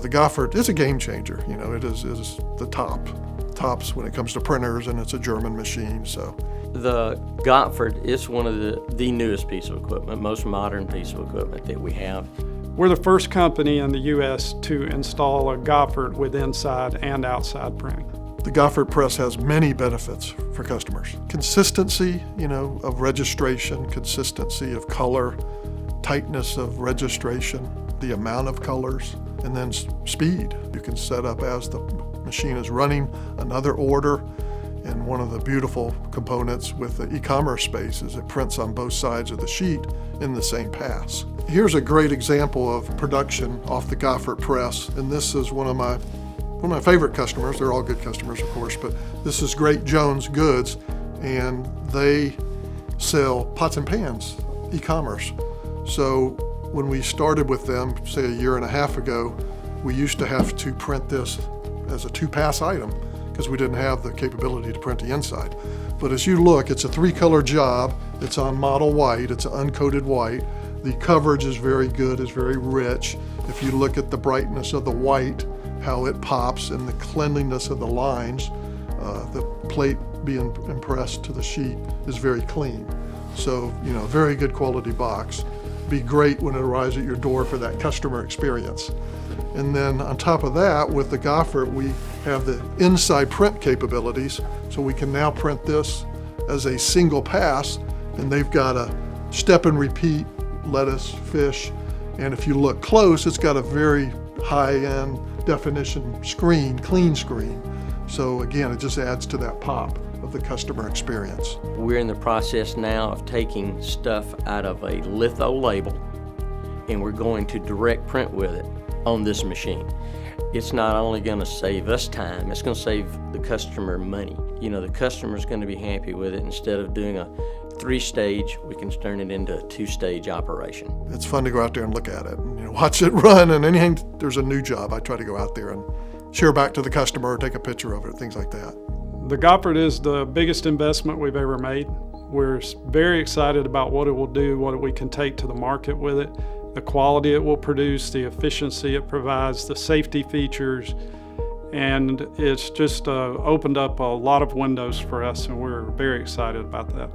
the Gopfert is a game changer. You know, it is the tops when it comes to printers, and it's a German machine. So the Gopfert is one of the newest piece of equipment, most modern piece of equipment that we have. We're the first company in the U.S. to install a Gopfert with inside and outside printing. The Gopfert press has many benefits for customers. Consistency, you know, of registration, consistency of color, tightness of registration, the amount of colors, and then speed. You can set up as the machine is running another order. And one of the beautiful components with the eCommerce space is it prints on both sides of the sheet in the same pass. Here's a great example of production off the Gopfert press, and this is one of my favorite customers. They're all good customers, of course, but this is Great Jones Goods, and they sell pots and pans, e-commerce. So when we started with them, say a year and a half ago, we used to have to print this as a 2-pass item because we didn't have the capability to print the inside. But as you look, it's a 3-color job. It's on model white. It's an uncoated white. The coverage is very good, is very rich. If you look at the brightness of the white, how it pops, and the cleanliness of the lines, the plate being impressed to the sheet is very clean. So, you know, very good quality box. Be great when it arrives at your door for that customer experience. And then on top of that, with the Gopfert, we have the inside print capabilities. So we can now print this as a single pass, and they've got a step and repeat, lettuce, fish, and if you look close, it's got a very high-end definition screen, clean screen. So again, it just adds to that pop of the customer experience. We're in the process now of taking stuff out of a litho label, and we're going to direct print with it on this machine. It's not only going to save us time, it's going to save the customer money. You know, the customer's going to be happy with it. Instead of doing a 3-stage, we can turn it into a 2-stage operation. It's fun to go out there and look at it and, you know, watch it run, and anything there's a new job, I try to go out there and share back to the customer or take a picture of it, things like that. The Gopfert is the biggest investment we've ever made. We're very excited about what it will do, what we can take to the market with it, the quality it will produce, the efficiency it provides, the safety features, and it's just opened up a lot of windows for us, and we're very excited about that.